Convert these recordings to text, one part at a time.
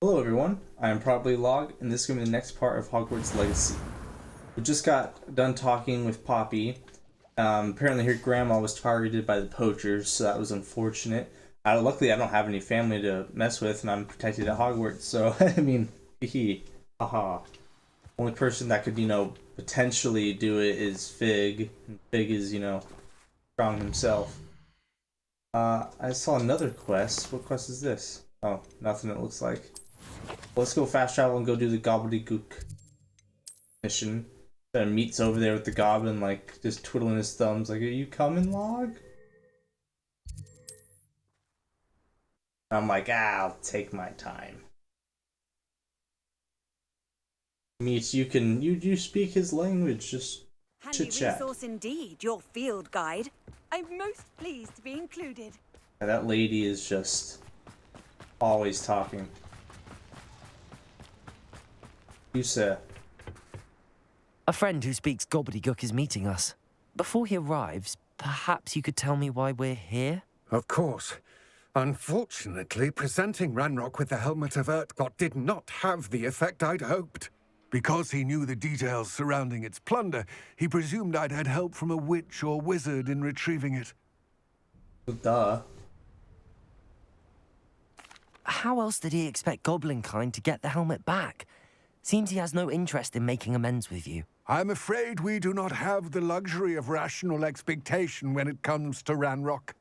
Hello everyone, I am Probably Log, and this is going to be the next part of Hogwarts Legacy. We just got done talking with Poppy. Apparently her grandma was targeted by the poachers, so that was unfortunate. Luckily I don't have any family to mess with, and I'm protected at Hogwarts, so, I mean, hee haha. Only person that could, potentially do it is Fig, and Fig is, strong himself. I saw another quest. What quest is this? Oh, nothing it looks like. Let's go fast travel and go do the gobbledygook mission. Then Meet's over there with the goblin, like, just twiddling his thumbs, like, are you coming, Log? I'm like, I'll take my time. Meet, you speak his language, just Handy chit-chat. resource indeed, your field guide. I'm most pleased to be included. Yeah, that lady is just always talking. You say. A friend who speaks gobbledygook is meeting us. Before he arrives, perhaps you could tell me why we're here? Of course. Unfortunately, presenting Ranrock with the Helmet of Urtkot did not have the effect I'd hoped. Because he knew the details surrounding its plunder, he presumed I'd had help from a witch or wizard in retrieving it. Duh. How else did he expect Goblin kind to get the helmet back? Seems he has no interest in making amends with you. I'm afraid we do not have the luxury of rational expectation when it comes to Ranrock.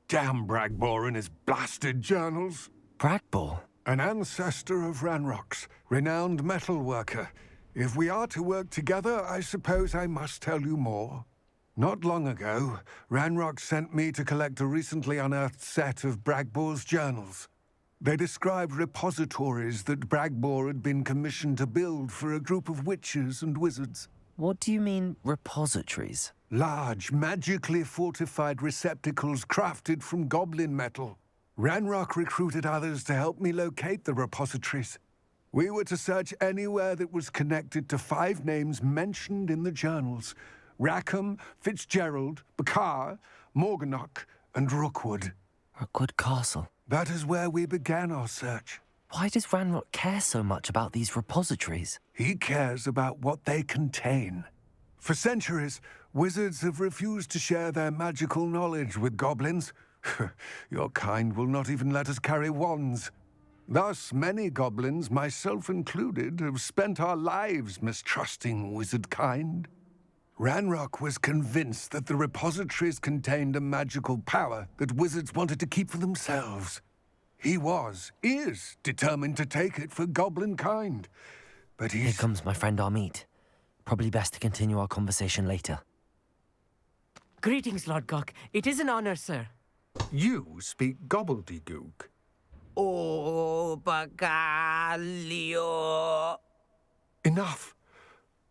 Damn Bragbor and his blasted journals. Bragbor? An ancestor of Ranrock's, renowned metal worker. If we are to work together, I suppose I must tell you more. Not long ago, Ranrock sent me to collect a recently unearthed set of Bragbor's journals. They described repositories that Bragbor had been commissioned to build for a group of witches and wizards. What do you mean, repositories? Large, magically fortified receptacles crafted from goblin metal. Ranrock recruited others to help me locate the repositories. We were to search anywhere that was connected to 5 names mentioned in the journals: Rackham, Fitzgerald, Bakar, Morganach, and Rookwood. Rookwood Castle. That is where we began our search. Why does Ranrock care so much about these repositories? He cares about what they contain. For centuries, wizards have refused to share their magical knowledge with goblins. Your kind will not even let us carry wands. Thus, many goblins, myself included, have spent our lives mistrusting wizard kind. Ranrock was convinced that the repositories contained a magical power that wizards wanted to keep for themselves. He is determined to take it for goblin kind. But Here comes my friend Amit. Probably best to continue our conversation later. Greetings, Lord Gok. It is an honor, sir. You speak gobbledygook. Oh, Bagalio. Enough.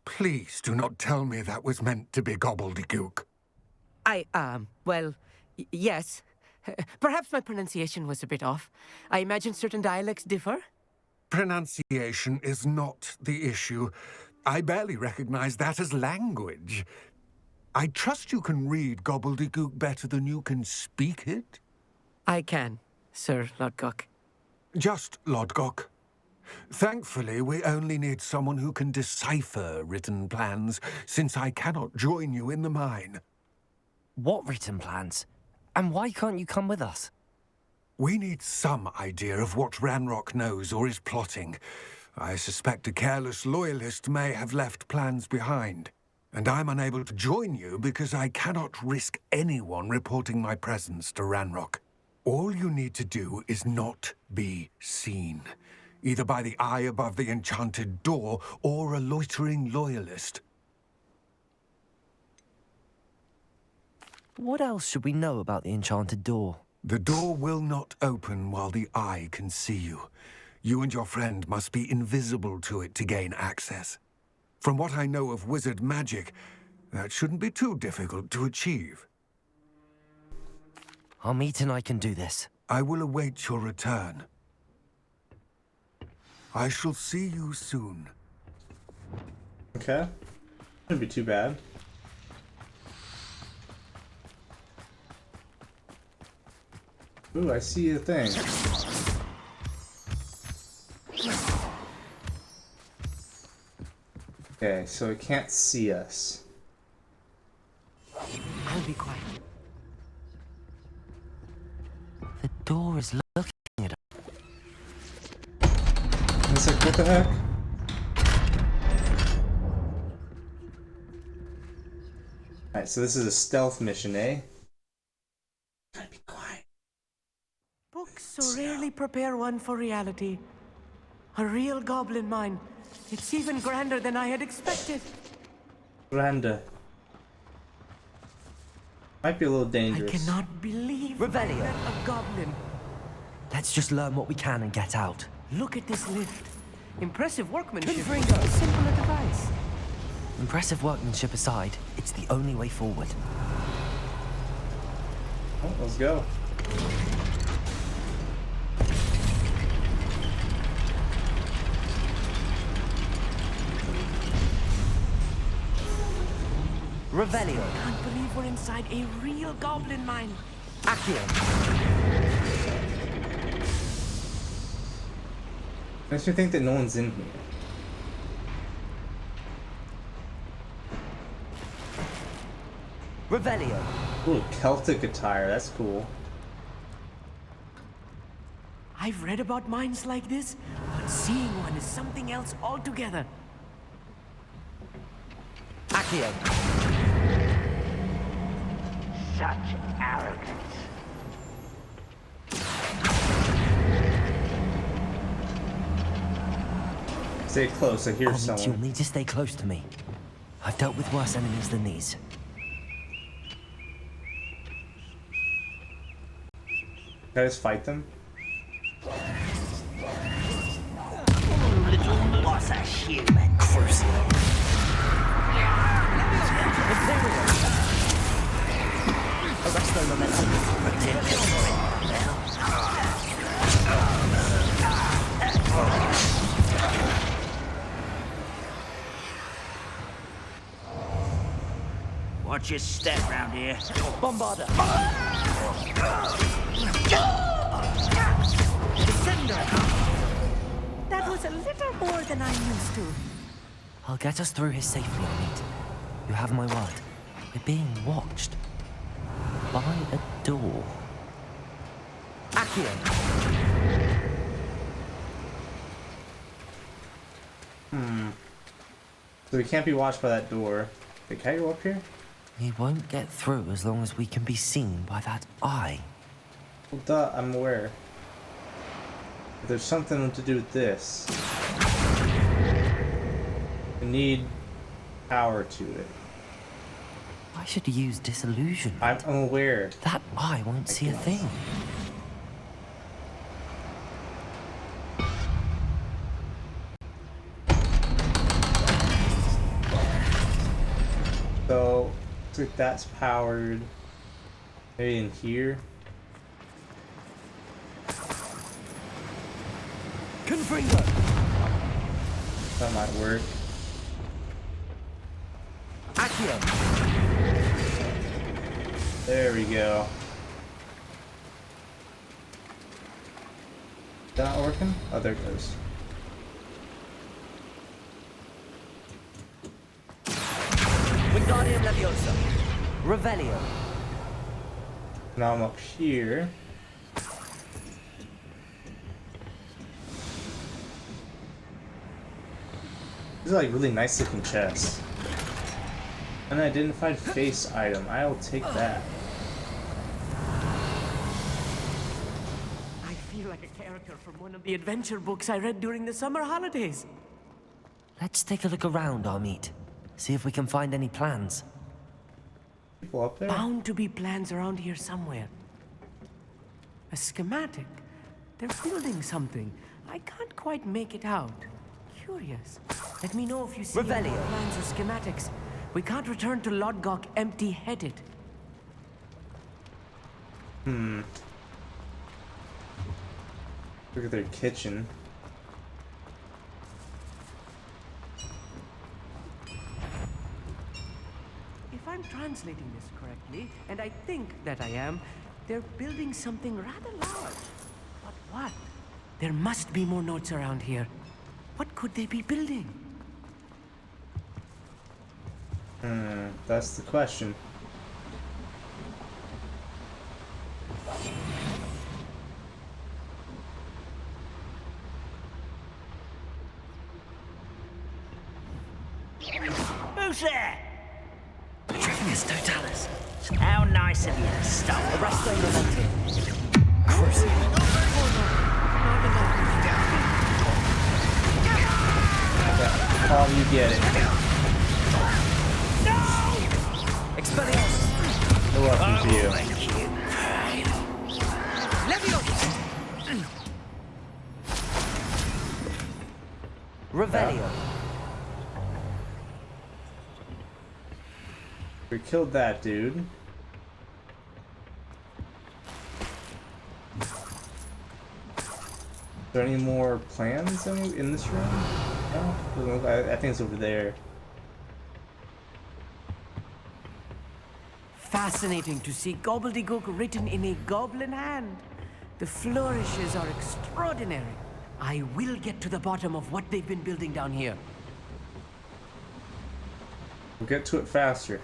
Please do not tell me that was meant to be gobbledygook. Yes. Perhaps my pronunciation was a bit off. I imagine certain dialects differ. Pronunciation is not the issue. I barely recognize that as language. I trust you can read gobbledygook better than you can speak it? I can, Sir Lord Gok. Just Lodgok. Thankfully, we only need someone who can decipher written plans, since I cannot join you in the mine. What written plans? And why can't you come with us? We need some idea of what Ranrock knows or is plotting. I suspect a careless loyalist may have left plans behind. And I'm unable to join you because I cannot risk anyone reporting my presence to Ranrock. All you need to do is not be seen, either by the eye above the enchanted door or a loitering loyalist. What else should we know about the enchanted door? The door will not open while the eye can see you. You and your friend must be invisible to it to gain access. From what I know of wizard magic, that shouldn't be too difficult to achieve. Amit and I can do this. I will await your return. I shall see you soon. Okay. Shouldn't be too bad. Ooh, I see a thing. Okay, so it can't see us. I'll be quiet. The door is looking at us. It's like, what the heck? Alright, so this is a stealth mission, eh? Gotta be quiet. Books so rarely prepare one for reality. A real goblin mine. It's even grander than I had expected. Randa. Might be a little I dangerous. cannot believe Revelio. I met a goblin. Let's just learn what we can and get out. Look at this lift. Impressive workmanship. Confringo. for a simple device. Impressive workmanship aside, it's the only way forward. Oh, let's go. Revelio. Can't believe we're inside a real goblin mine. Accio. Makes me think that no one's in here. Revelio. Ooh, Celtic attire, that's cool. I've read about mines like this, but seeing one is something else altogether. Accio. Such arrogance. Stay close, I hear Amit, you'll someone. need to stay close to me. I've dealt with worse enemies than these. Can I just fight them? What's a human? Crucial. Arrest the momentum. Watch your step round here. Bombarder. That was a little more than I'm used to. I'll get us through here safely, Amit. You have my word. We're being watched. By a door. Accio. So we can't be watched by that door. Wait, can I go up here? We won't get through as long as we can be seen by that eye. Well, duh, I'm aware. But there's something to do with this. We need power to it. I should use disillusion. I'm aware. That eye won't see a thing. So, looks like that's powered. Maybe in here. Confringo. That might work. Accio. There we go. Is that not working? Oh, there it goes. Wingardium Leviosa. Revelio. Now I'm up here. This is like really nice looking chest. An identified face item. I'll take that. I feel like a character from one of the adventure books I read during the summer holidays. Let's take a look around, Amit. See if we can find any plans. People up there? Bound to be plans around here somewhere. A schematic. They're building something. I can't quite make it out. Curious. Let me know if you see any Revelio. more plans or schematics. We can't return to Lodgok empty-headed. Look at their kitchen. If I'm translating this correctly, and I think that I am, they're building something rather large. But what? There must be more notes around here. What could they be building? That's the question. Who's there? Petrificus totalis. How nice of you to stop. Arresto momentum. Crucial. Oh, you get it. Expelliarmus. No weapon for you. Revelio. We killed that dude. Is there any more plans in this room? No? I think it's over there. Fascinating to see gobbledygook written in a goblin hand. The flourishes are extraordinary. I will get to the bottom of what they've been building down here. We'll get to it faster.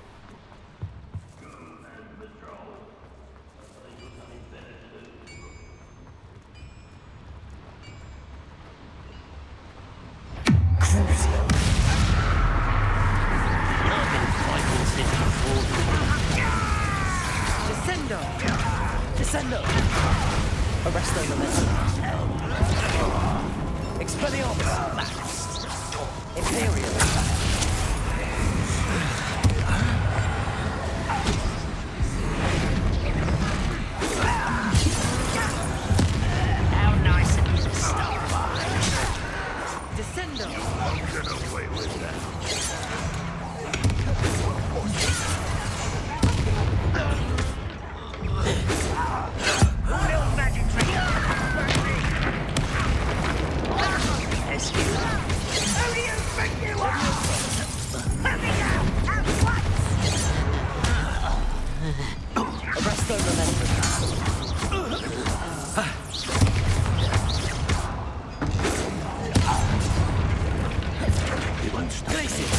Descendo! Descendo. Arresto momentum. Expelliarmus. Imperial. How nice of you to stop by. Descendo! Little magic trick. Excuse me. Who do you think you are? Let me out at once! Arresto momentum. Glacius.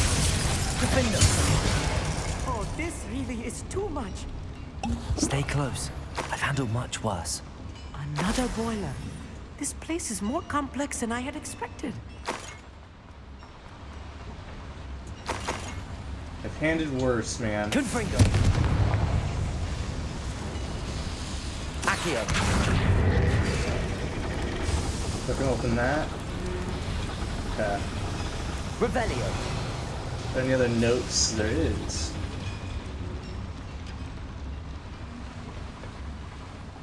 Defender. Oh, this really is too much. Stay close. I've handled much worse. Another boiler. This place is more complex than I had expected. I've handed worse, man. Confringo. Accio. I can open that. Okay. Revelio. Are there any other notes? There is.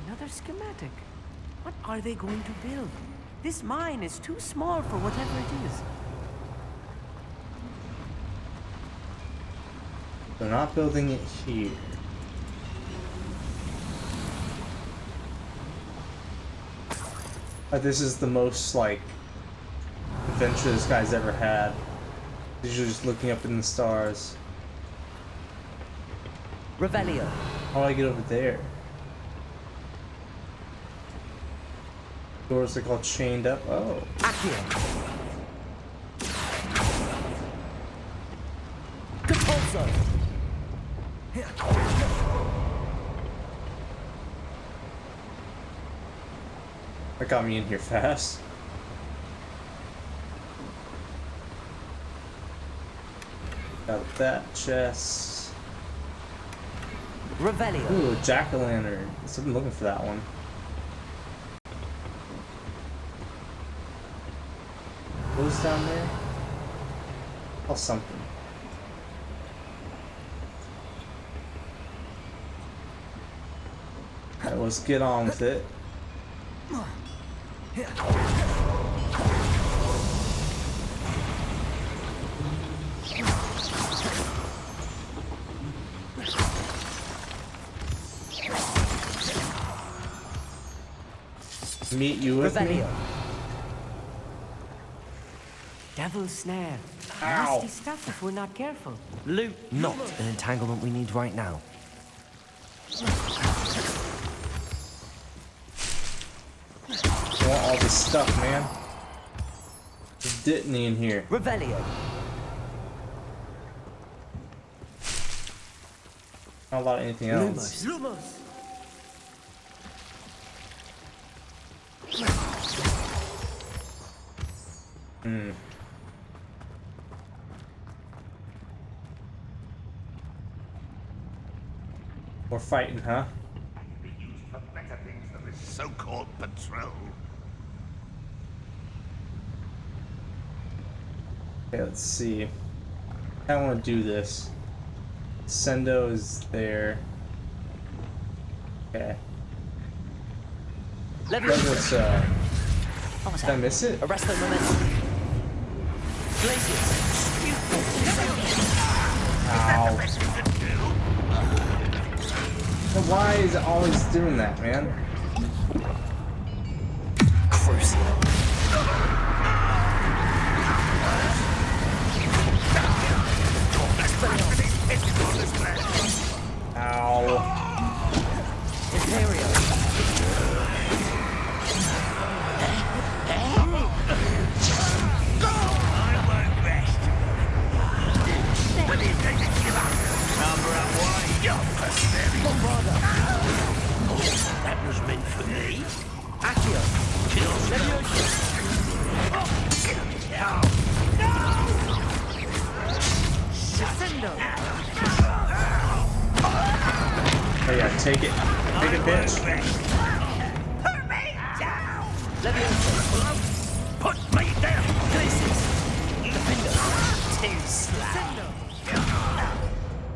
Another schematic. What are they going to build? This mine is too small for whatever it is. They're not building it here. This is the most, like, adventure this guy's ever had. He's just looking up in the stars. Revelio. How do I get over there? Doors are called chained up. Oh. Accio. Compulso. That got me in here fast. Got that chest. Revelio. Ooh, jack-o'-lantern. I've been looking for that one. What was down there? Oh, something. Alright, let's get on with it. Meet you with me. Revelio. Devil's snare. Ow. Nasty stuff if we're not careful. Loot. Not an entanglement we need right now. I want all this stuff, man. There's Dittany in here. Revelio. Not a lot of anything else. Lumos. We're fighting, huh? Be used for better things than this so-called patrol. Okay, let's see. I want to do this. Sendo is there. Okay. Let's, What was did I that? miss it? Arrest the momentum. Glaciers. Ow. Why is it always doing that, man? Crucial. Ow. Imperio. I won't rest. When you take a give up, number up wide, you're pathetic. That was meant for me. Accio. Kills Oh yeah, take it. Take it, bitch. Put me down! Leviosa. Put me down! Glaciers. Defender. Too slow.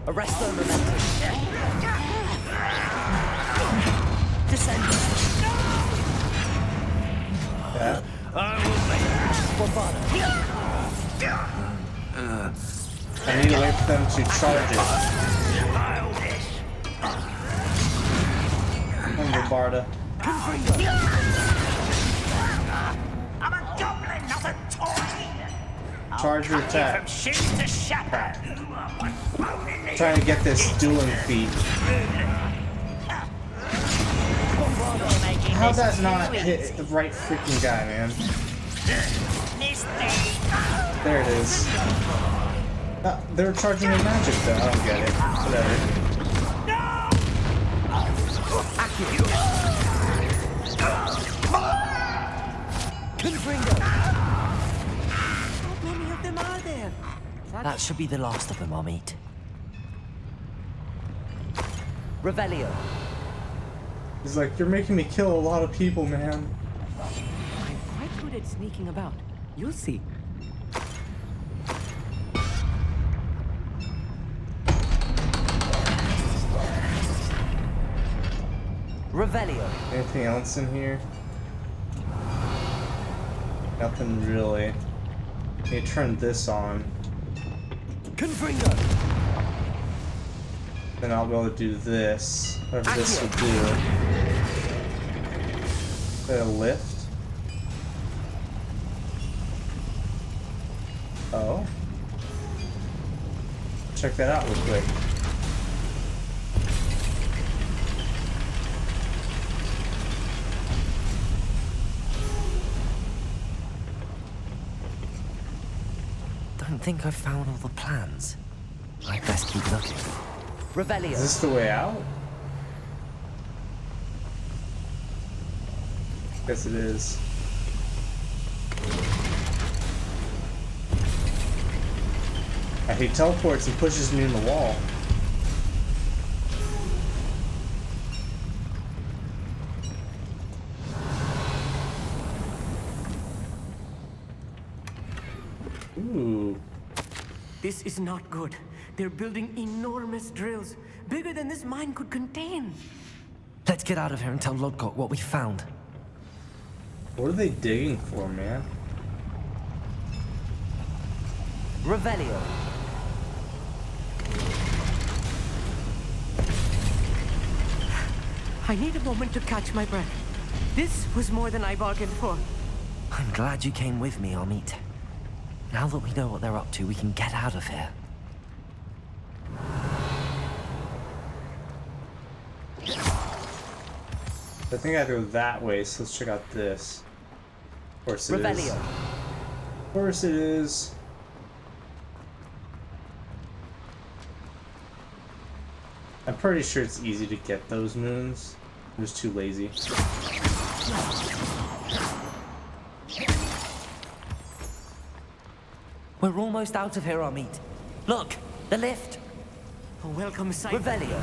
Arrest the momentum. Descender. Yeah. I will make Bombardment. I need to wait for them to charge it. I'll this. Come on, Barda. I'm a goblin, not a toy! Charge your From attack. shoes to shopper. Trying to get this dueling feat. How'd that not hit the right freaking guy, man? There it is. They're charging in magic though. I don't get it. Whatever. Confringo. How many of them are there? That should be the last of them, Amit. Revelio. He's like, you're making me kill a lot of people, man. I'm quite good at sneaking about. You'll see. Revelio. Anything else in here? Nothing really. You turn this on, Confringo. then I'll be able to do this. Whatever this will do. Is that a lift? Oh. Check that out real quick. Don't think I've found all the plans. I'd best keep looking. Revelio. Is this the way out? Guess it is. He teleports and pushes me in the wall. Ooh. This is not good. They're building enormous drills, bigger than this mine could contain. Let's get out of here and tell Lodgok what we found. What are they digging for, man? Revelio. I need a moment to catch my breath. This was more than I bargained for. I'm glad you came with me, Amit. Now that we know what they're up to, we can get out of here. I think I have to go that way, so let's check out this. Of course it is. Revelio. course it is. I'm pretty sure it's easy to get those moons. I'm just too lazy. We're almost out of here, Amit. Look, the lift. A welcome sight. Revelio.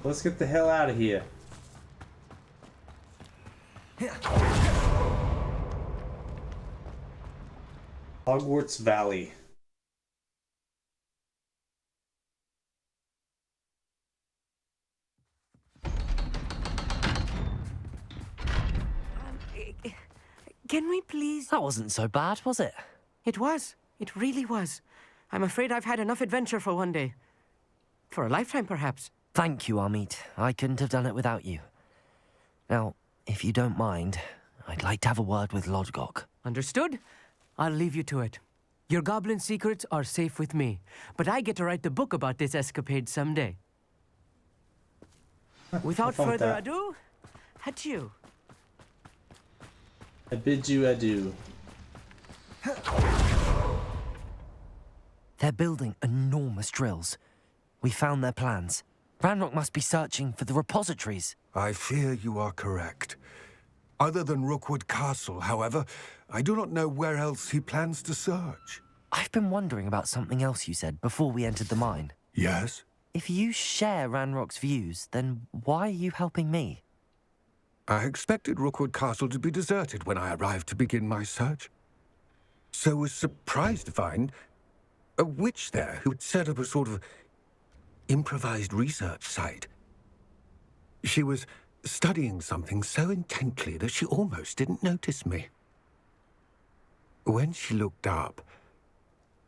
Let's get the hell out of here. Hogwarts Valley. Can we please? That wasn't so bad, was it? It was. It really was. I'm afraid I've had enough adventure for one day. For a lifetime, perhaps. Thank you, Amit. I couldn't have done it without you. Now, if you don't mind, I'd like to have a word with Lodgok. Understood? I'll leave you to it. Your goblin secrets are safe with me, but I get to write the book about this escapade someday. Without Funk further that. ado, adieu. I bid you adieu. They're building enormous drills. We found their plans. Ranrock must be searching for the repositories. I fear you are correct. Other than Rookwood Castle, however, I do not know where else he plans to search. I've been wondering about something else you said before we entered the mine. Yes? If you share Ranrock's views, then why are you helping me? I expected Rookwood Castle to be deserted when I arrived to begin my search. So was surprised to find a witch there who had set up a sort of improvised research site. She was studying something so intently that she almost didn't notice me. When she looked up,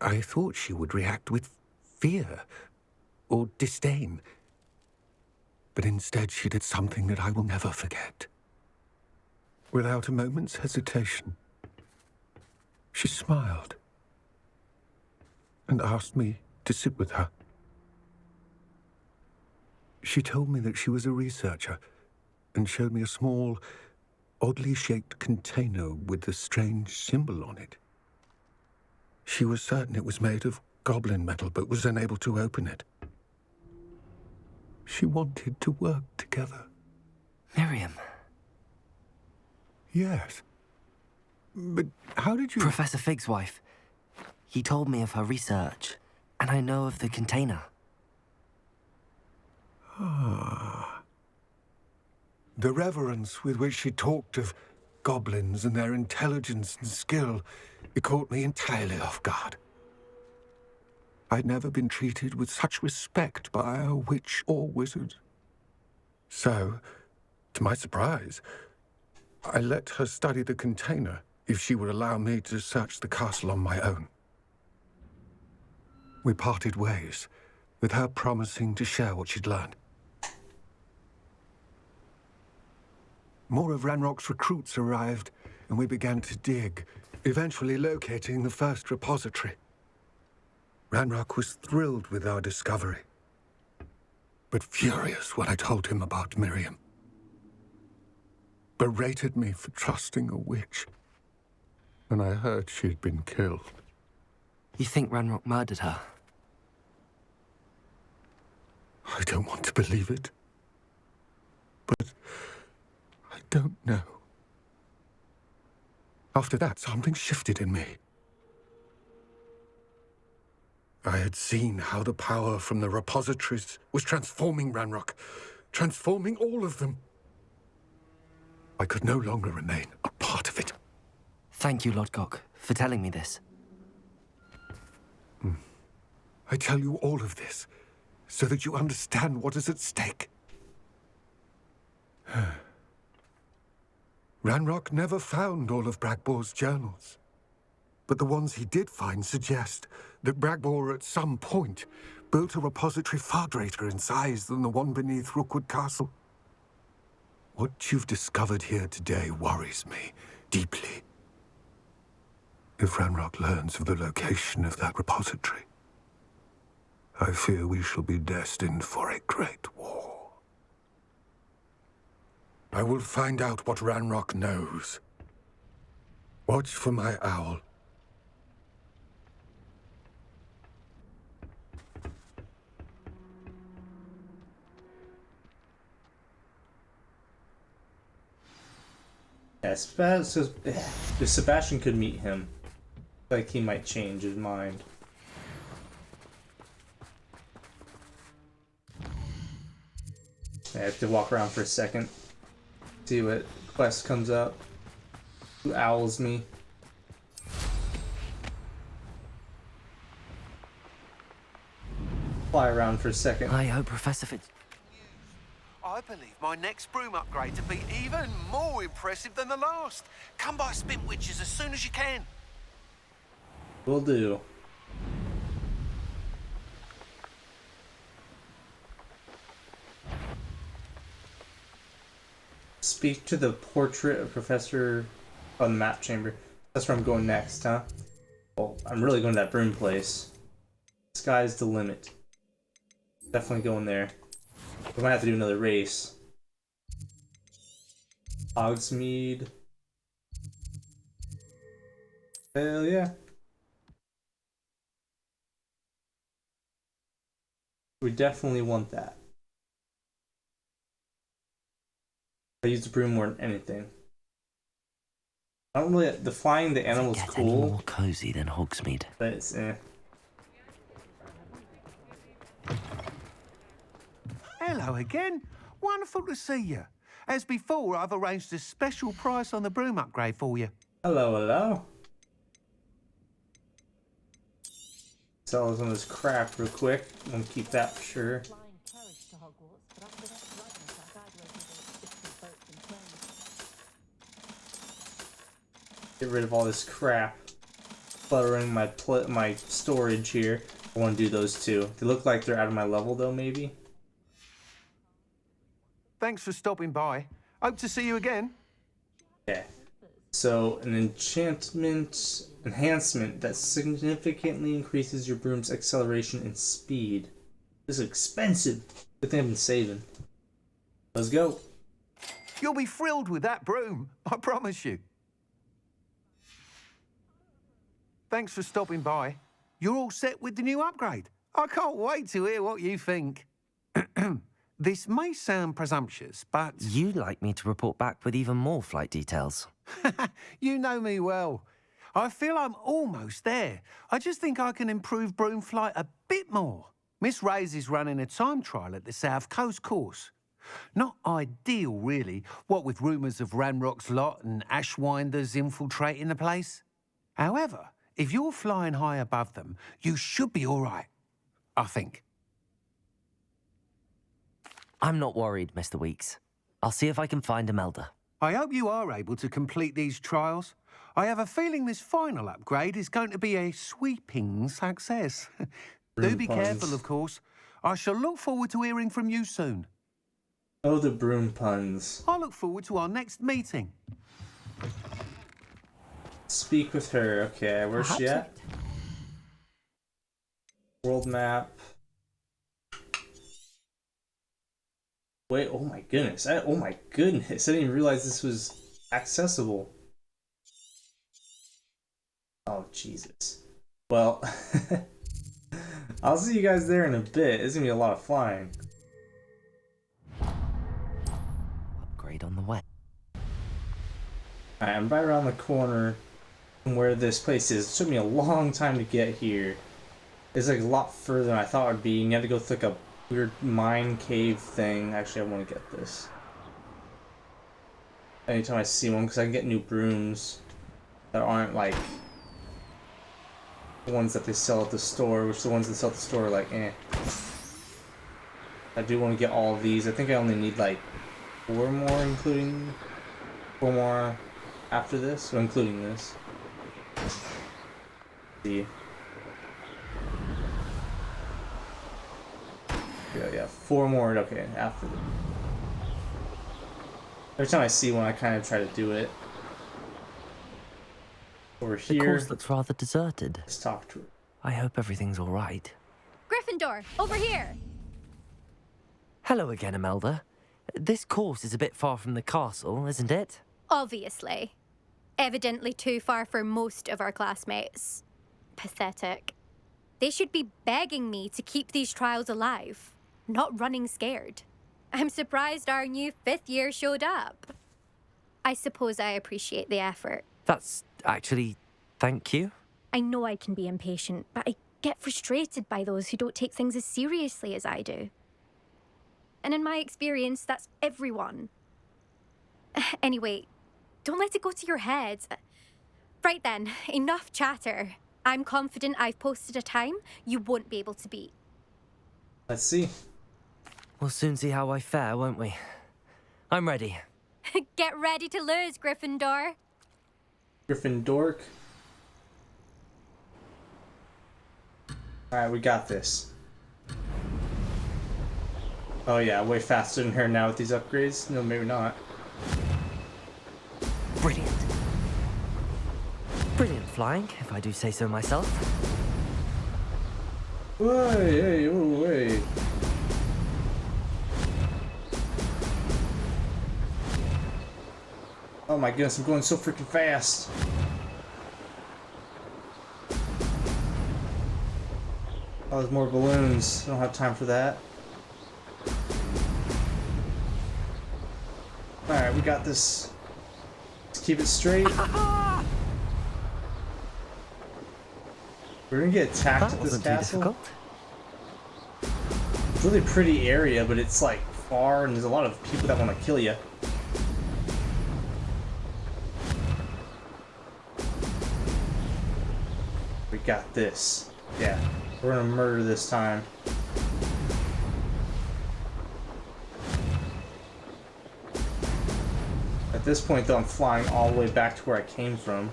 I thought she would react with fear or disdain. But instead she did something that I will never forget. Without a moment's hesitation, she smiled and asked me to sit with her. She told me that she was a researcher and showed me a small, oddly shaped container with a strange symbol on it. She was certain it was made of goblin metal, but was unable to open it. She wanted to work together. Miriam. Yes. But how did you... Professor Fig's wife. He told me of her research, and I know of the container. The reverence with which she talked of goblins and their intelligence and skill, it caught me entirely off guard. I'd never been treated with such respect by a witch or wizard. So, to my surprise, I let her study the container if she would allow me to search the castle on my own. We parted ways, with her promising to share what she'd learned. More of Ranrock's recruits arrived, and we began to dig, eventually locating the first repository. Ranrock was thrilled with our discovery, but furious when I told him about Miriam. Berated me for trusting a witch, and I heard she'd been killed. You think Ranrock murdered her? I don't want to believe it, but I don't know. After that, something shifted in me. I had seen how the power from the repositories was transforming Ranrock, transforming all of them. I could no longer remain a part of it. Thank you, Lodgok, for telling me this. I tell you all of this so that you understand what is at stake. Ranrock never found all of Bragbor's journals, but the ones he did find suggest that Bragbor at some point built a repository far greater in size than the one beneath Rookwood Castle. What you've discovered here today worries me deeply. If Ranrock learns of the location of that repository, I fear we shall be destined for a great war. I will find out what Ranrock knows, Watch for my owl. Yeah, if Sebastian could meet him, like he might change his mind. I have to walk around for a second, see what quest comes up. Who owls me? Fly around for a second. I hope Professor Fitz... I believe my next broom upgrade to be even more impressive than the last. Come by Spintwitches as soon as you can. Will do. Speak to the portrait of Professor on the map chamber. That's where I'm going next, huh? Well, I'm really going to that broom place. Sky's the limit. Definitely going there. We might have to do another race. Hogsmeade. Hell yeah. We definitely want that. I use the broom more than anything. I don't really... The flying the animal's Get cool. any more cozy than Hogsmeade. But it's Hello again. Wonderful to see you. As before, I've arranged a special price on the broom upgrade for you. Hello, hello. Sell some of this crap real quick. I'm gonna keep that for sure. Get rid of all this crap. Cluttering my storage here. I want to do those too. They look like they're out of my level though, maybe. Thanks for stopping by. Hope to see you again. Okay. So, an enhancement that significantly increases your broom's acceleration and speed. This is expensive. Good thing I've been saving. Let's go. You'll be thrilled with that broom, I promise you. Thanks for stopping by. You're all set with the new upgrade. I can't wait to hear what you think. This may sound presumptuous, but... You'd like me to report back with even more flight details. You know me well. I feel I'm almost there. I just think I can improve broom flight a bit more. Miss Ray's is running a time trial at the South Coast course. Not ideal, really, what with rumours of Ranrock's lot and Ashwinders infiltrating the place. However, if you're flying high above them, you should be all right, I think. I'm not worried, Mr. Weeks. I'll see if I can find Imelda. I hope you are able to complete these trials. I have a feeling this final upgrade is going to be a sweeping success. Do be careful, of course. I shall look forward to hearing from you soon. Oh, the broom puns. I look forward to our next meeting. Speak with her. Okay, where's she at? World map. Wait, oh my goodness. Oh my goodness. I didn't even realize this was accessible. Oh, Jesus. Well, I'll see you guys there in a bit. It's gonna be a lot of flying. Upgrade on the way. Alright, I'm right around the corner from where this place is. It took me a long time to get here. It's like a lot further than I thought it would be. And you have to go through like a weird mine cave thing. Actually, I want to get this. Anytime I see one, because I can get new brooms that aren't like the ones that they sell at the store, which the ones that sell at the store are like, eh. I do want to get all of these. I think I only need like 4 more, including 4 more after this, or including this. Let's see. Yeah, 4 more, okay, after this. Every time I see one, I kind of try to do it. Over The here. course looks rather deserted. Let's talk to her. I hope everything's all right. Gryffindor, over here! Hello again, Imelda. This course is a bit far from the castle, isn't it? Obviously. Evidently too far for most of our classmates. Pathetic. They should be begging me to keep these trials alive, not running scared. I'm surprised our new 5th year showed up. I suppose I appreciate the effort. That's actually... thank you. I know I can be impatient, but I get frustrated by those who don't take things as seriously as I do. And in my experience, that's everyone. Anyway, don't let it go to your head. Right then, enough chatter. I'm confident I've posted a time you won't be able to beat. Let's see. We'll soon see how I fare, won't we? I'm ready. Get ready to lose, Gryffindor. Gryffindor. Alright, we got this. Oh yeah, way faster than her now with these upgrades. No, maybe not. Brilliant. Brilliant flying, if I do say so myself. Hey, hey, oh, hey. Oh my goodness, I'm going so freaking fast. Oh, there's more balloons. I don't have time for that. Alright, we got this. Let's keep it straight. We're gonna get attacked That at this wasn't too castle. difficult. It's a really pretty area, but it's like far and there's a lot of people that want to kill you. We got this. Yeah, we're gonna murder this time. At this point though, I'm flying all the way back to where I came from.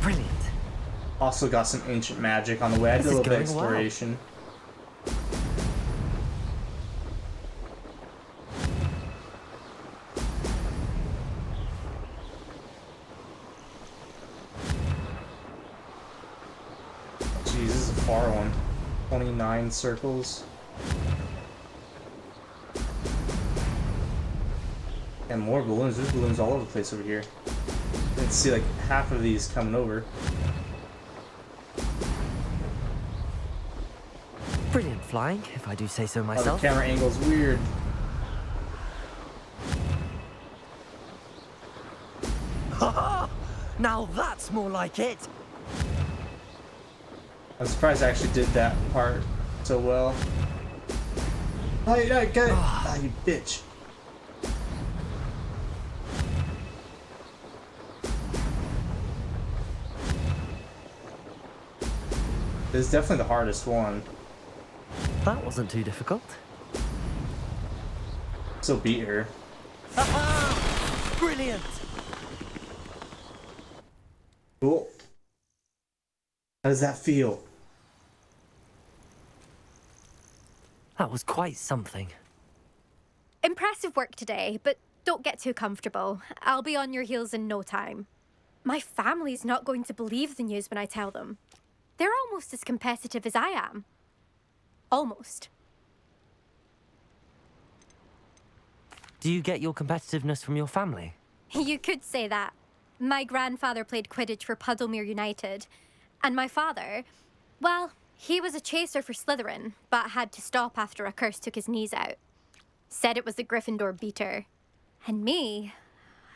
Brilliant. Also got some ancient magic on the way. I did a This is little bit of going well. exploration. Jeez, this is a far one. 29 circles. And more balloons. There's balloons all over the place over here. I can see like half of these coming over. Brilliant flying, if I do say so Oh, the myself. camera angle's weird. Now that's more like it. I'm surprised I actually did that part so well. Oh, yeah, get it! Ah, you bitch. This is definitely the hardest one. That wasn't too difficult. Still beat her. Brilliant. Cool. How does that feel? That was quite something. Impressive work today, but don't get too comfortable. I'll be on your heels in no time. My family's not going to believe the news when I tell them. They're almost as competitive as I am. Almost. Do you get your competitiveness from your family? You could say that. My grandfather played Quidditch for Puddlemere United. And my father, well, he was a chaser for Slytherin, but had to stop after a curse took his knees out. Said it was the Gryffindor beater. And me,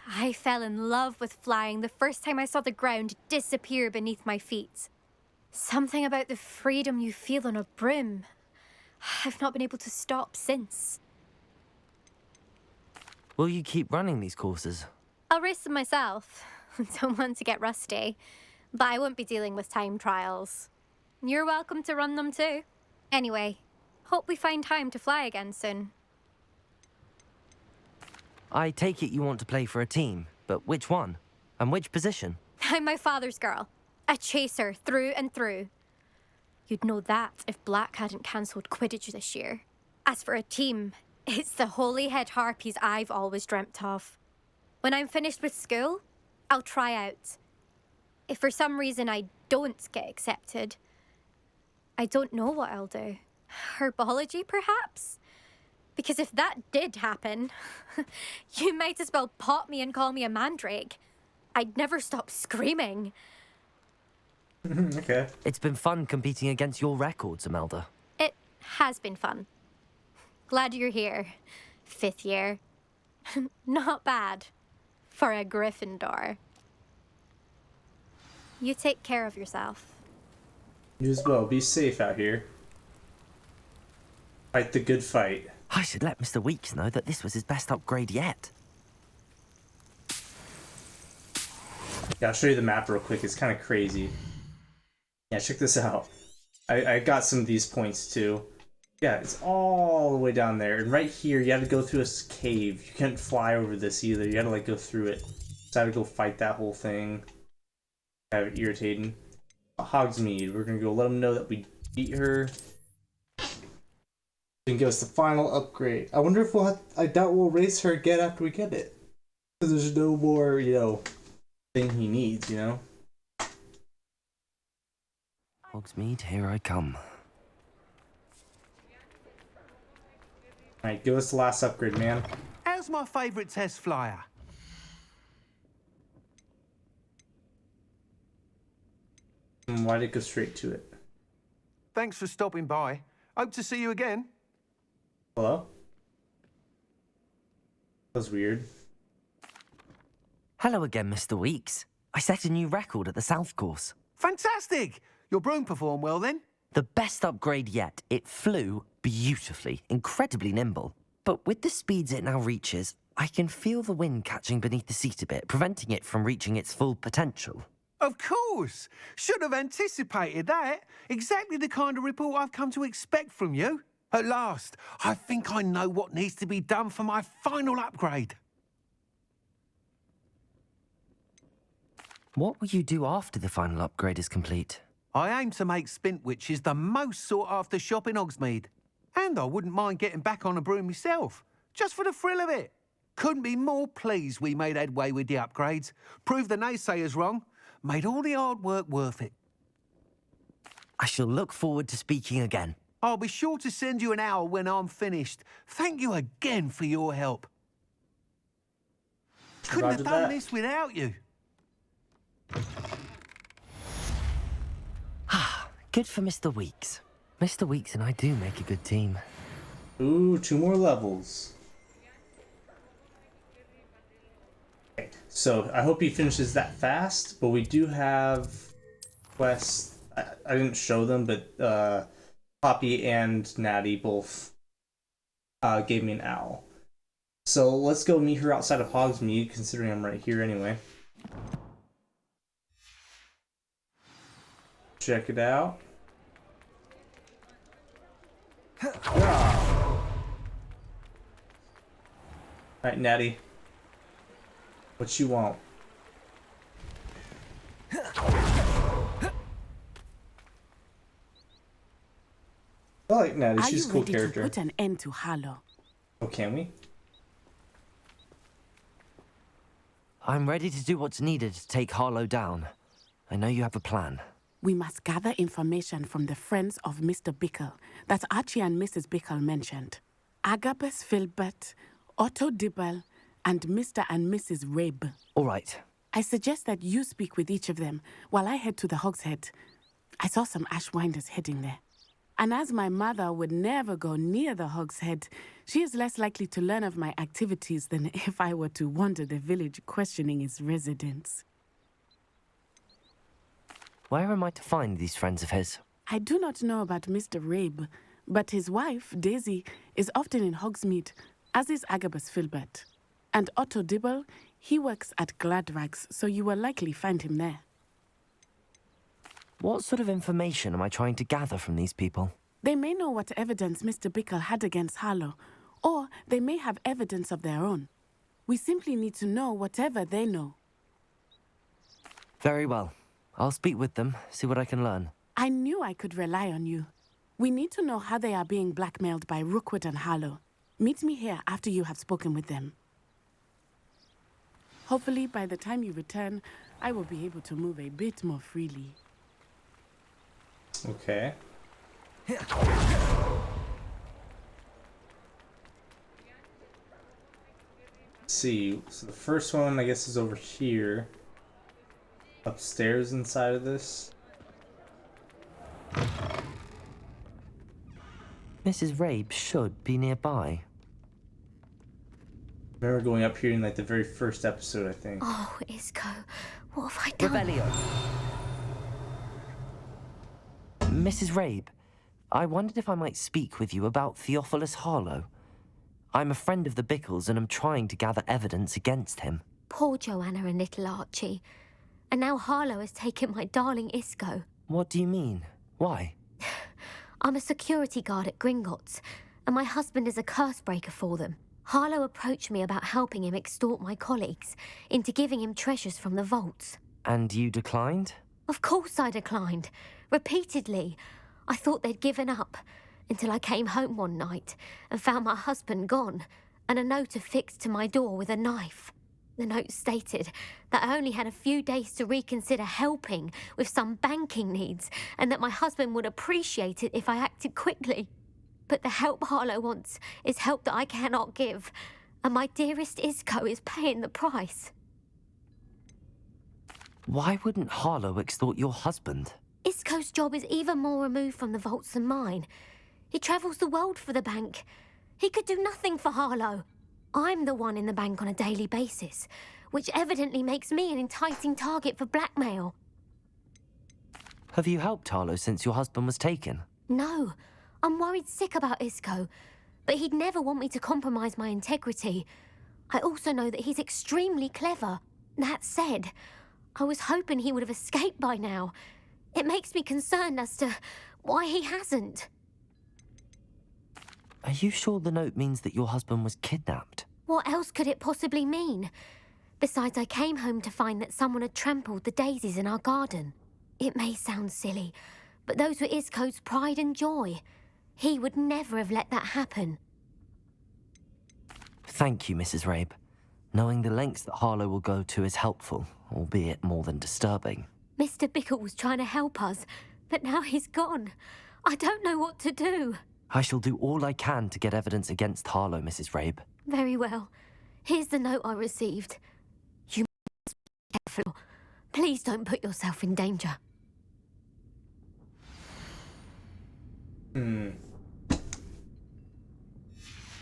I fell in love with flying the first time I saw the ground disappear beneath my feet. Something about the freedom you feel on a broom. I've not been able to stop since. Will you keep running these courses? I'll race them myself. Don't want to get rusty. But I won't be dealing with time trials. You're welcome to run them too. Anyway, hope we find time to fly again soon. I take it you want to play for a team, but which one? And which position? I'm my father's girl. A chaser through and through. You'd know that if Black hadn't cancelled Quidditch this year. As for a team, it's the Holyhead Harpies I've always dreamt of. When I'm finished with school, I'll try out. If for some reason I don't get accepted, I don't know what I'll do. Herbology, perhaps? Because if that did happen, you might as well pop me and call me a mandrake. I'd never stop screaming. Okay. It's been fun competing against your records, Imelda. It has been fun. Glad you're here. 5th year. Not bad. For a Gryffindor. You take care of yourself. You as well. Be safe out here. Fight the good fight. I should let Mr. Weeks know that this was his best upgrade yet. Yeah, I'll show you the map real quick. It's kind of crazy. Yeah, check this out. I got some of these points too. Yeah, it's all the way down there. And right here, you had to go through a cave. You couldn't fly over this either. You had to like go through it. So I had to go fight that whole thing. Kind of irritating. Hogsmeade. We're gonna go let them know that we beat her. And give us the final upgrade. I wonder if we'll have, I doubt we'll race her again after we get it. Because there's no more, you know, thing he needs, you know? Hogsmeade, here I come. Alright, give us the last upgrade, man. How's my favourite test flyer? Why did it go straight to it? Thanks for stopping by. Hope to see you again. Hello? That was weird. Hello again, Mr. Weeks. I set a new record at the South Course. Fantastic! Your broom performed well then? The best upgrade yet. It flew beautifully, incredibly nimble. But with the speeds it now reaches, I can feel the wind catching beneath the seat a bit, preventing it from reaching its full potential. Of course! Should have anticipated that. Exactly the kind of report I've come to expect from you. At last, I think I know what needs to be done for my final upgrade. What will you do after the final upgrade is complete? I aim to make Spintwitches the most sought-after shop in Hogsmeade. And I wouldn't mind getting back on a broom myself, just for the thrill of it. Couldn't be more pleased we made headway with the upgrades, proved the naysayers wrong, made all the hard work worth it. I shall look forward to speaking again. I'll be sure to send you an hour when I'm finished. Thank you again for your help. Couldn't have done this without you. Good for Mr. Weeks. Mr. Weeks and I do make a good team. Ooh, 2 more levels. Okay, so I hope he finishes that fast, but we do have quests. I didn't show them, but Poppy and Natty both gave me an owl. So let's go meet her outside of Hogsmeade, considering I'm right here anyway. Check it out. Alright, Natty. What you want? I like Natty. She's a cool character. To put an end to Harlow? Oh, can we? I'm ready to do what's needed to take Harlow down. I know you have a plan. We must gather information from the friends of Mr. Bickle that Archie and Mrs. Bickle mentioned. Agabus Filbert, Otto Dibble, and Mr. and Mrs. Rabe. All right. I suggest that you speak with each of them while I head to the Hogshead. I saw some Ashwinders heading there. And as my mother would never go near the Hogshead, she is less likely to learn of my activities than if I were to wander the village questioning its residents. Where am I to find these friends of his? I do not know about Mr. Rabe, but his wife, Daisy, is often in Hogsmeade, as is Agabus Filbert. And Otto Dibble, he works at Gladrags, so you will likely find him there. What sort of information am I trying to gather from these people? They may know what evidence Mr. Bickle had against Harlow, or they may have evidence of their own. We simply need to know whatever they know. Very well. I'll speak with them, see what I can learn. I knew I could rely on you. We need to know how they are being blackmailed by Rookwood and Harlow. Meet me here after you have spoken with them. Hopefully, by the time you return, I will be able to move a bit more freely. Okay. Let's see. So the first one, I guess, is over here. upstairs inside of this. Mrs. Rabe should be nearby. I remember going up here in like the very first episode, I think. Oh, Isco, what have I done? Revelio. Mrs. Rabe, I wondered if I might speak with you about Theophilus Harlow. I'm a friend of the Bickles and am trying to gather evidence against him. Poor Joanna and little Archie. And now Harlow has taken my darling Isco. What do you mean? Why? I'm a security guard at Gringotts, and my husband is a curse breaker for them. Harlow approached me about helping him extort my colleagues into giving him treasures from the vaults. And you declined? Of course I declined. Repeatedly. I thought they'd given up, until I came home one night and found my husband gone, and a note affixed to my door with a knife. The note stated that I only had a few days to reconsider helping with some banking needs, and that my husband would appreciate it if I acted quickly. But the help Harlow wants is help that I cannot give, and my dearest Isco is paying the price. Why wouldn't Harlow extort your husband? Isco's job is even more removed from the vaults than mine. He travels the world for the bank. He could do nothing for Harlow. I'm the one in the bank on a daily basis, which evidently makes me an enticing target for blackmail. Have you helped Harlow since your husband was taken? No, I'm worried sick about Isco, but he'd never want me to compromise my integrity. I also know that he's extremely clever. That said, I was hoping he would have escaped by now. It makes me concerned as to why he hasn't. Are you sure the note means that your husband was kidnapped? What else could it possibly mean? Besides, I came home to find that someone had trampled the daisies in our garden. It may sound silly, but those were Isco's pride and joy. He would never have let that happen. Thank you, Mrs. Rabe. Knowing the lengths that Harlow will go to is helpful, albeit more than disturbing. Mr. Bickle was trying to help us, but now he's gone. I don't know what to do. I shall do all I can to get evidence against Harlow, Mrs. Rabe. Very well. Here's the note I received. You must be careful. Please don't put yourself in danger.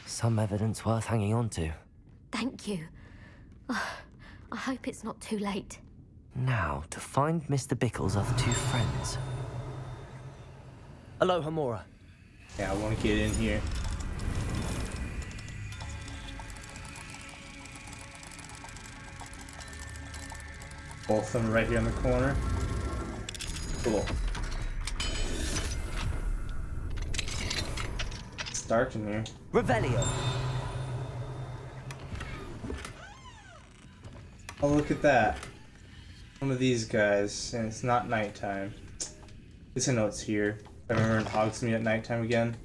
Some evidence worth hanging on to. Thank you. I hope it's not too late. Now, to find Mr. Bickle's other two friends. Aloha, Mora. Yeah, I want to get in here. Both of them right here in the corner. Cool. It's dark in here. Revelio. Oh, look at that. One of these guys, and it's not nighttime. At least I know it's here. I remember in Hogsmeade at nighttime again.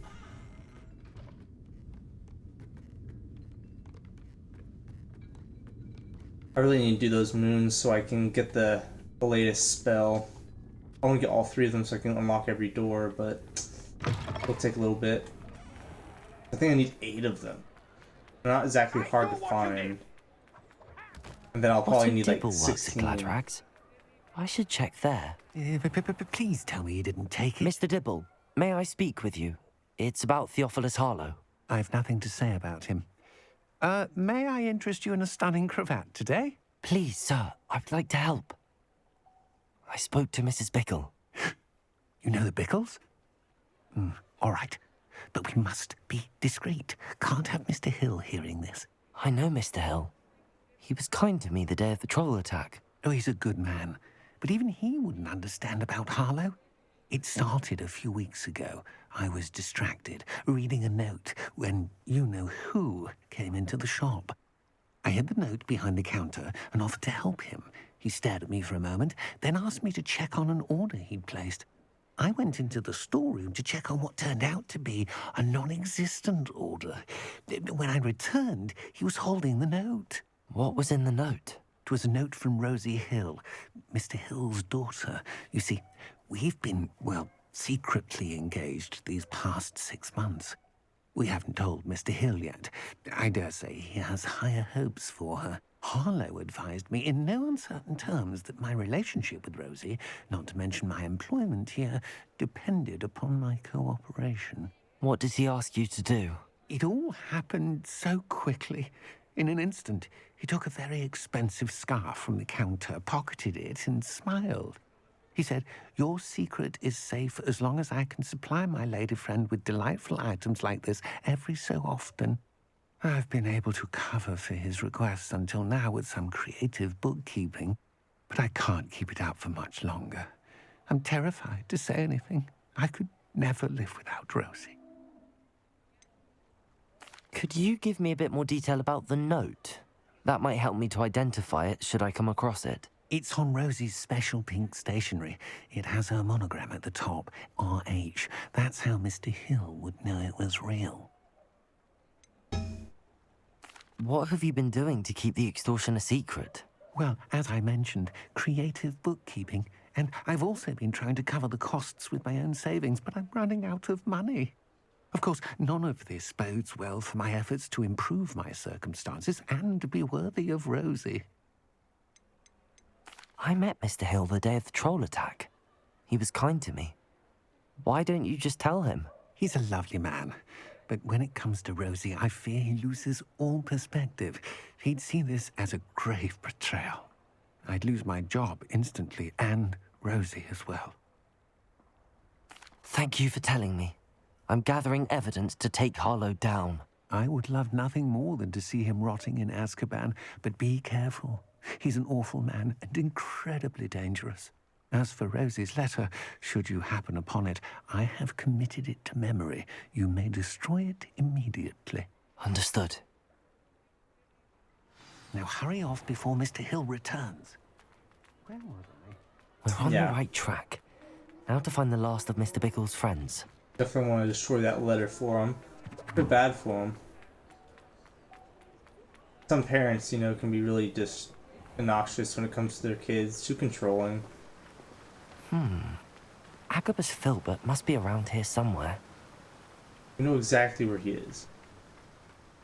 I really need to do those moons so I can get the latest spell. I want to get all three of them so I can unlock every door, but it'll take a little bit. I think I need 8 of them. They're not exactly hard to find. And then I'll probably need like 16. Gladrags? I should check there. Please tell me you didn't take it. Mr. Dibble, may I speak with you? It's about Theophilus Harlow. I've nothing to say about him. May I interest you in a stunning cravat today? Please, sir, I'd like to help. I spoke to Mrs. Bickle. You know the Bickles? All right. But we must be discreet. Can't have Mr. Hill hearing this. I know Mr. Hill. He was kind to me the day of the troll attack. Oh, he's a good man. But even he wouldn't understand about Harlow. It started a few weeks ago. I was distracted, reading a note, when you-know-who came into the shop. I hid the note behind the counter and offered to help him. He stared at me for a moment, then asked me to check on an order he'd placed. I went into the storeroom to check on what turned out to be a non-existent order. When I returned, he was holding the note. What was in the note? It was a note from Rosie Hill, Mr. Hill's daughter. You see, we've been, well, secretly engaged these past 6 months. We haven't told Mr. Hill yet. I dare say he has higher hopes for her. Harlow advised me in no uncertain terms that my relationship with Rosie, not to mention my employment here, depended upon my cooperation. What did he ask you to do? It all happened so quickly. In an instant, he took a very expensive scarf from the counter, pocketed it, and smiled. He said, "Your secret is safe as long as I can supply my lady friend with delightful items like this every so often." I've been able to cover for his requests until now with some creative bookkeeping, but I can't keep it up for much longer. I'm terrified to say anything. I could never live without Rosie. Could you give me a bit more detail about the note? That might help me to identify it should I come across it. It's on Rosie's special pink stationery. It has her monogram at the top, RH. That's how Mr. Hill would know it was real. What have you been doing to keep the extortion a secret? Well, as I mentioned, creative bookkeeping. And I've also been trying to cover the costs with my own savings, but I'm running out of money. Of course, none of this bodes well for my efforts to improve my circumstances and be worthy of Rosie. I met Mr. Hill the day of the troll attack. He was kind to me. Why don't you just tell him? He's a lovely man. But when it comes to Rosie, I fear he loses all perspective. He'd see this as a grave betrayal. I'd lose my job instantly, and Rosie as well. Thank you for telling me. I'm gathering evidence to take Harlow down. I would love nothing more than to see him rotting in Azkaban, but be careful. He's an awful man and incredibly dangerous. As for Rosie's letter, should you happen upon it, I have committed it to memory. You may destroy it immediately. Understood. Now hurry off before Mr. Hill returns. Where was I? We're on the right track. Now to find the last of Mr. Bickle's friends. Definitely want to destroy that letter for him. Feel bad for him. Some parents, you know, can be really just obnoxious when it comes to their kids, too controlling. Agabus Filbert must be around here somewhere. We know exactly where he is.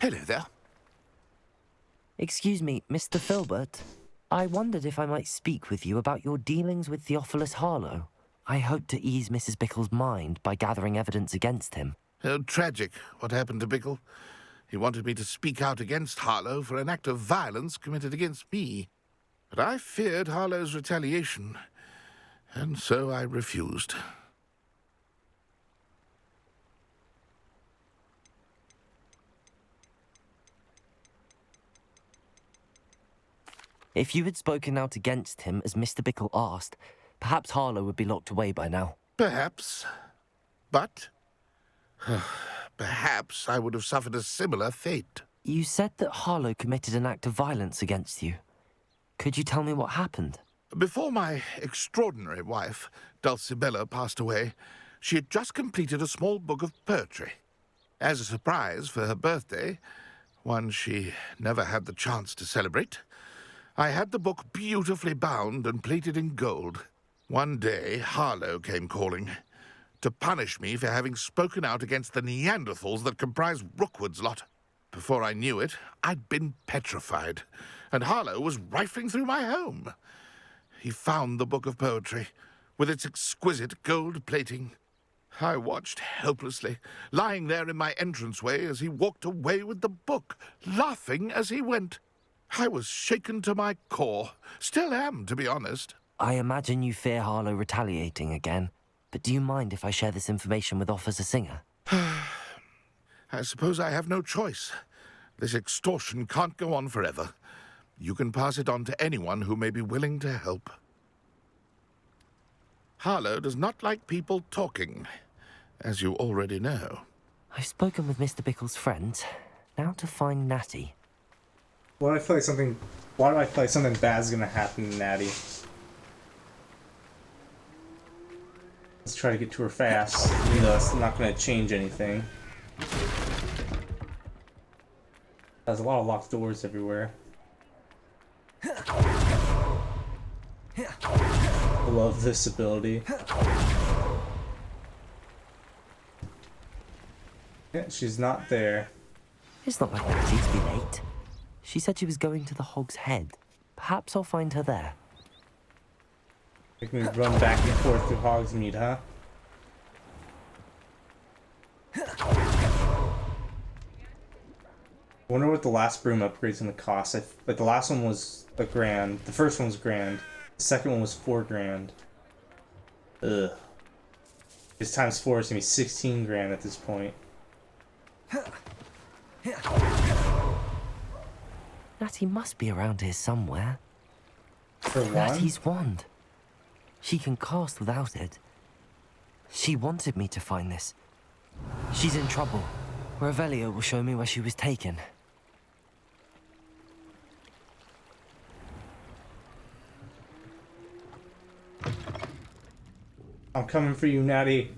Hello there. Excuse me, Mr. Filbert. I wondered if I might speak with you about your dealings with Theophilus Harlow. I hope to ease Mrs. Bickle's mind by gathering evidence against him. Tragic, what happened to Bickle. He wanted me to speak out against Harlow for an act of violence committed against me. But I feared Harlow's retaliation, and so I refused. If you had spoken out against him as Mr. Bickle asked, perhaps Harlow would be locked away by now. Perhaps. But perhaps I would have suffered a similar fate. You said that Harlow committed an act of violence against you. Could you tell me what happened? Before my extraordinary wife, Dulcibella, passed away, she had just completed a small book of poetry. As a surprise for her birthday, one she never had the chance to celebrate, I had the book beautifully bound and plated in gold. One day, Harlow came calling to punish me for having spoken out against the Neanderthals that comprise Rookwood's lot. Before I knew it, I'd been petrified, and Harlow was rifling through my home. He found the book of poetry, with its exquisite gold plating. I watched helplessly, lying there in my entranceway as he walked away with the book, laughing as he went. I was shaken to my core. Still am, to be honest. I imagine you fear Harlow retaliating again, but do you mind if I share this information with Officer Singer? I suppose I have no choice. This extortion can't go on forever. You can pass it on to anyone who may be willing to help. Harlow does not like people talking, as you already know. I've spoken with Mr. Bickle's friends. Now to find Natty. Why do I feel like something bad's gonna happen to Natty? Let's try to get to her fast, even though it's not gonna change anything. There's a lot of locked doors everywhere. I love this ability. Yeah, she's not there. It's not like Natty to be late. She said she was going to the Hog's Head. Perhaps I'll find her there. Make me run back and forth through Hogsmeade, huh? I wonder what the last broom upgrade's gonna cost. Like the last one was $1,000. The first one was $1,000. The second one was $4,000. Ugh. This times 4 is gonna be $16,000 at this point. Natty must be around here somewhere. For one? Natty's wand. She can cast without it. She wanted me to find this. She's in trouble. Revelio will show me where she was taken. I'm coming for you, Natty.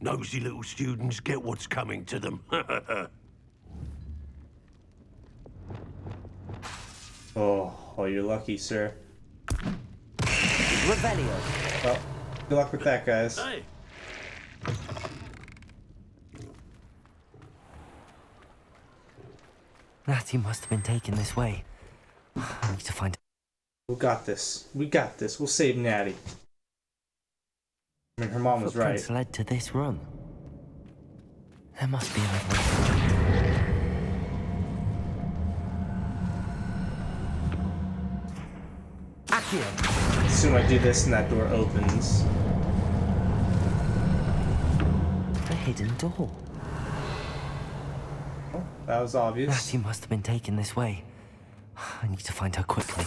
Nosy little students get what's coming to them. Oh, you're lucky, sir. Revelio. Well, good luck with that, guys. Hey. Natty must have been taken this way. I need to find. We got this. We got this. We'll save Natty. I mean, her mom was right. Footprints led to this room. There must be another way. Accio. Assume I do this and that door opens. A hidden door. Oh, that was obvious. Natty must have been taken this way. I need to find her quickly.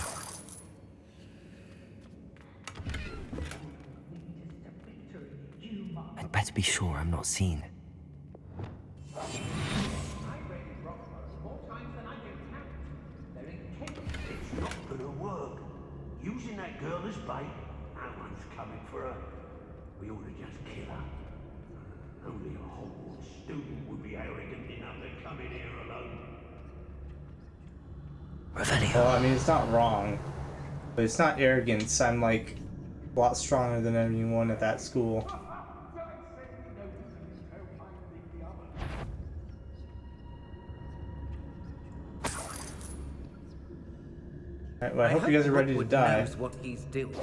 I'd better be sure I'm not seen. It's not gonna work. Using that girl as bait, no one's coming for her. We ought to just kill her. Only a Hogwarts student would be arrogant enough to come in here alone. Revelio. Well, I mean, it's not wrong. But it's not arrogance. I'm, like, a lot stronger than anyone at that school. Alright, well, I hope you guys are ready to die. Knows what he's doing.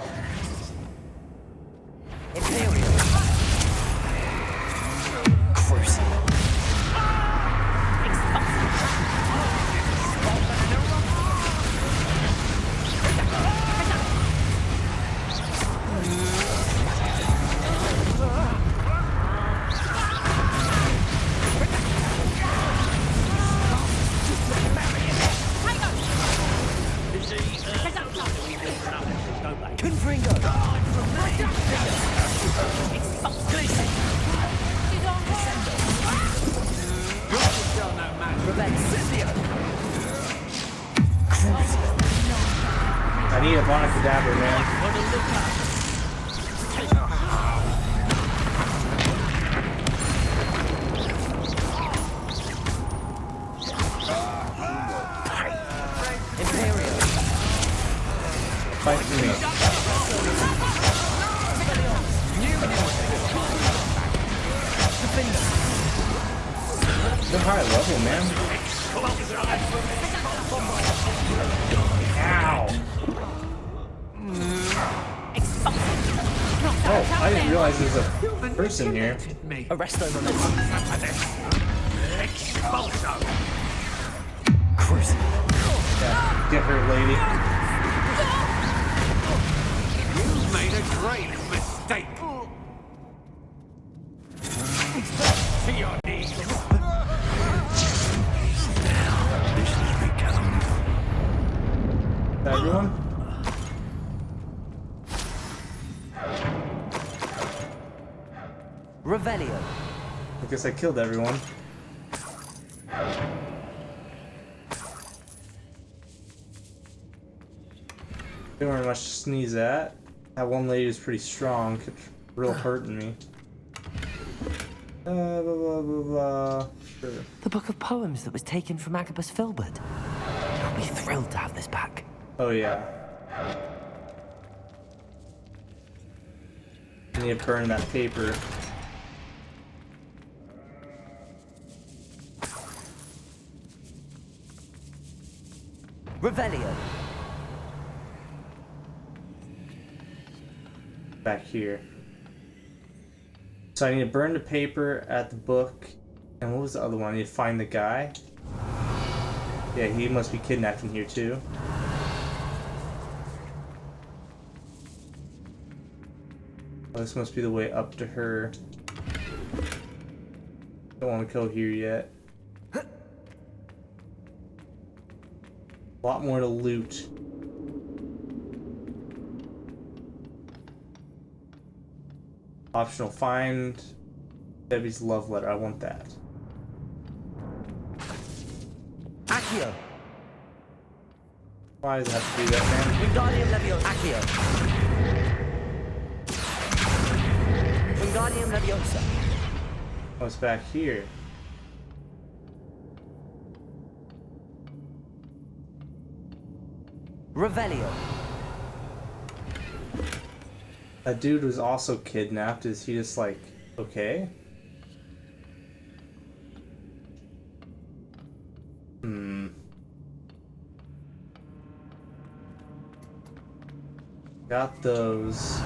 Crucible. I need a Bonacadabra, man. Fight for me. They're high level, man. Ow! Oh, I didn't realize there's a person here. Arresto momentum. Yeah, get her, lady. You made a grave mistake. To your knees. Now, this has become. Is that everyone? Revelio. I guess I killed everyone. There weren't much to sneeze at. That one lady was pretty strong, kept real hurting me. Blah, blah, blah, blah. Sure. The book of poems that was taken from Agabus Filbert. I'll be thrilled to have this back. Oh yeah. I need to burn that paper. Revelio. Back here. So I need to burn the paper at the book. And what was the other one? I need to find the guy. Yeah, he must be kidnapped in here too. Oh, this must be the way up to her. Don't want to go here yet. A lot more to loot. Optional, find Debbie's love letter. I want that. Accio. Why does it have to do that, man? Wingardium Leviosa. Accio. Wingardium Leviosa. What's back here? Revelio. That dude was also kidnapped. Is he just like, okay? Got those.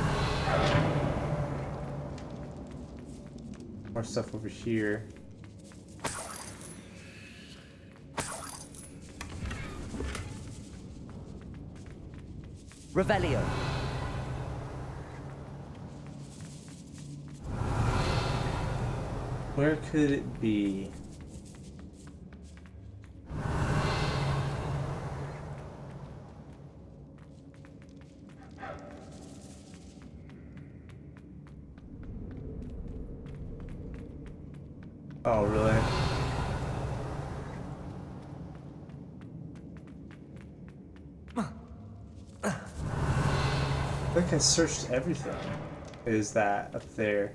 More stuff over here. Revelio. Where could it be? Oh, really? I think I searched everything. Is that up there?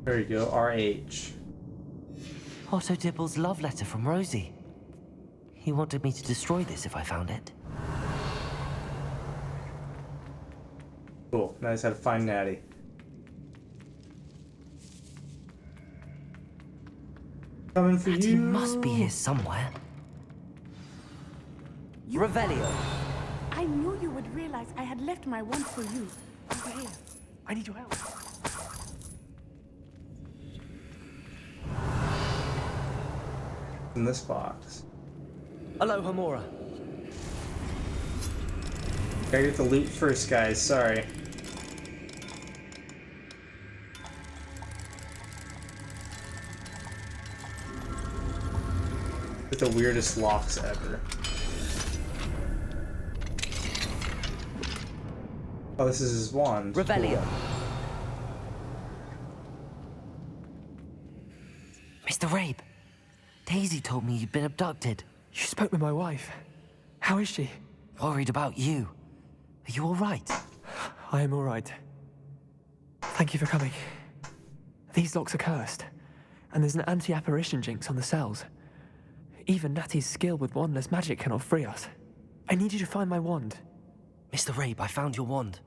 There you go, RH. Otto Dibble's love letter from Rosie. He wanted me to destroy this if I found it. Cool, now I just had to find Natty. Coming for Natty you. must be here somewhere. Revelio. I knew you would realize I had left my wand for you. Over here. I need your help. In this box. Aloha Mora. Gotta get the loot first, guys. Sorry. With the weirdest locks ever. Oh, this is his wand. Revelio. Cool. Mr. Rabe, Daisy told me you'd been abducted. You spoke with my wife. How is she? Worried about you. Are you all right? I am all right. Thank you for coming. These locks are cursed, and there's an anti-apparition jinx on the cells. Even Natty's skill with wandless magic cannot free us. I need you to find my wand. Mr. Rabe, I found your wand.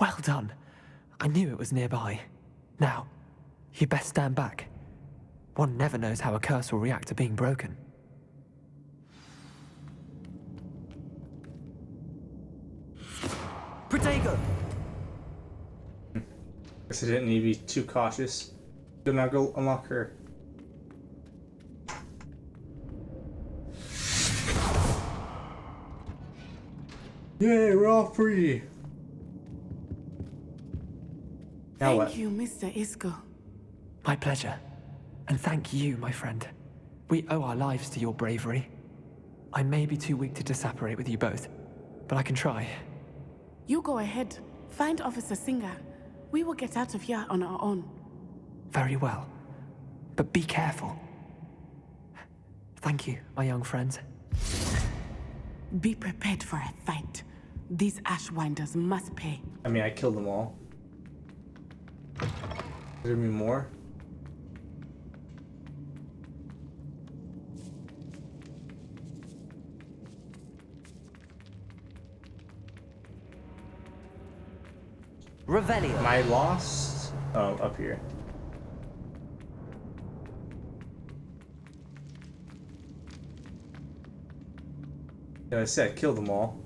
Well done. I knew it was nearby. Now, you best stand back. One never knows how a curse will react to being broken. Protego! Guess I didn't need to be too cautious. Good, now go unlock her. Yay, we're all free! Now what? Thank you, Mr. Isco. My pleasure. And thank you, my friend. We owe our lives to your bravery. I may be too weak to disapparate with you both, but I can try. You go ahead. Find Officer Singer. We will get out of here on our own. Very well. But be careful. Thank you, my young friends. Be prepared for a fight. These Ashwinders must pay. I mean, I killed them all. Is there gonna be more? Revelio. Am I lost? Oh, up here. Yeah, I said kill them all.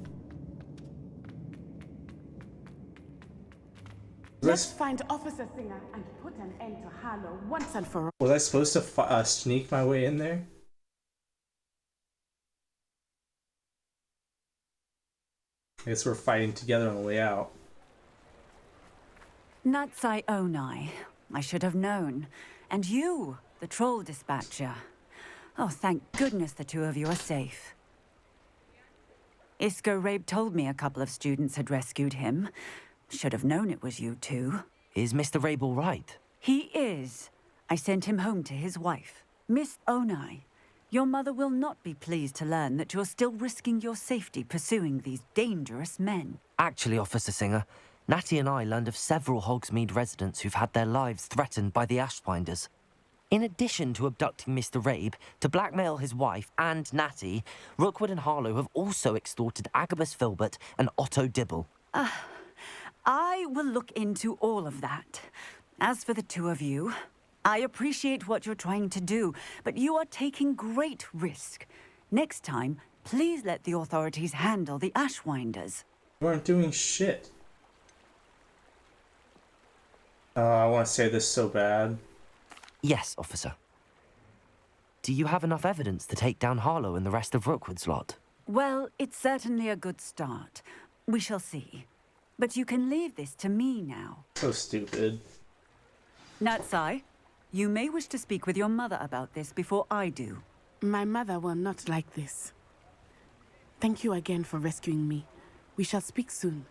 Let's find Officer Singer and put an end to Harlow once and for all. Was I supposed to sneak my way in there? I guess we're fighting together on the way out. Natsai Onai. I should have known. And you, the troll dispatcher. Oh, thank goodness the two of you are safe. Isco Rabe told me a couple of students had rescued him. Should have known it was you two. Is Mr. Rabe all right? He is. I sent him home to his wife. Miss Onai, your mother will not be pleased to learn that you're still risking your safety pursuing these dangerous men. Actually, Officer Singer, Natty and I learned of several Hogsmeade residents who've had their lives threatened by the Ashwinders. In addition to abducting Mr. Rabe, to blackmail his wife and Natty, Rookwood and Harlow have also extorted Agabus Filbert and Otto Dibble. I will look into all of that. As for the two of you, I appreciate what you're trying to do, but you are taking great risk. Next time, please let the authorities handle the Ashwinders. We weren't doing shit. I want to say this so bad. Yes, officer. Do you have enough evidence to take down Harlow and the rest of Rookwood's lot? Well, it's certainly a good start. We shall see. But you can leave this to me now. So stupid. Natsai, you may wish to speak with your mother about this before I do. My mother will not like this. Thank you again for rescuing me. We shall speak soon.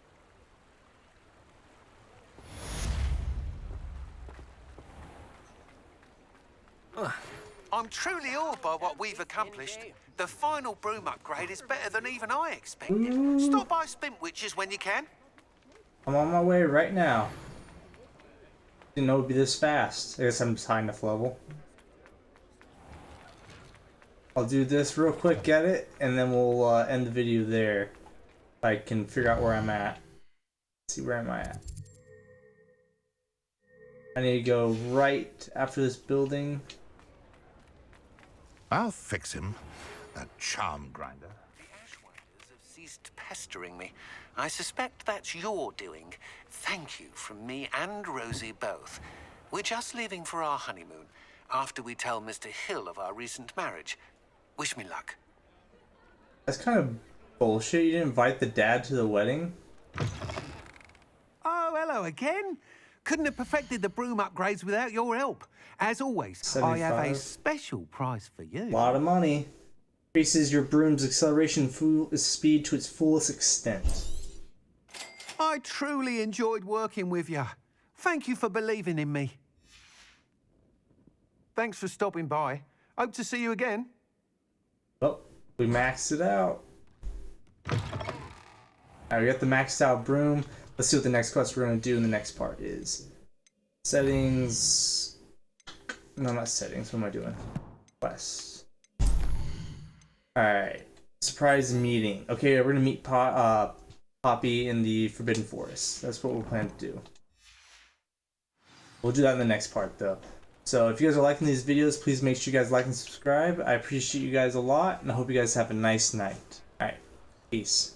I'm truly awed by what we've accomplished. The final broom upgrade is better than even I expected. Stop by Spintwitches when you can. I'm on my way right now. Didn't know it'd be this fast. I guess I'm just high enough level. I'll do this real quick, get it, and then we'll end the video there. If I can figure out where I'm at. Let's see, where am I at? I need to go right after this building. I'll fix him. That charm grinder. The Ashwinders have ceased pestering me. I suspect that's your doing. Thank you from me and Rosie both. We're just leaving for our honeymoon, after we tell Mr. Hill of our recent marriage. Wish me luck. That's kind of bullshit. You didn't invite the dad to the wedding? Oh, hello again. Couldn't have perfected the broom upgrades without your help. As always, 75. I have a special prize for you. A lot of money. Increases your broom's acceleration speed to its fullest extent. I truly enjoyed working with you. Thank you for believing in me. Thanks for stopping by. Hope to see you again. Oh, we maxed it out. Alright, we got the maxed out broom. Let's see what the next quest we're going to do in the next part is. Settings. No, not settings. What am I doing? Quest. Alright. Surprise meeting. Okay, we're going to meet Poppy in the Forbidden Forest. That's what we'll plan to do. We'll do that in the next part, though. So if you guys are liking these videos, please make sure you guys like and subscribe. I appreciate you guys a lot, and I hope you guys have a nice night. Alright. Peace.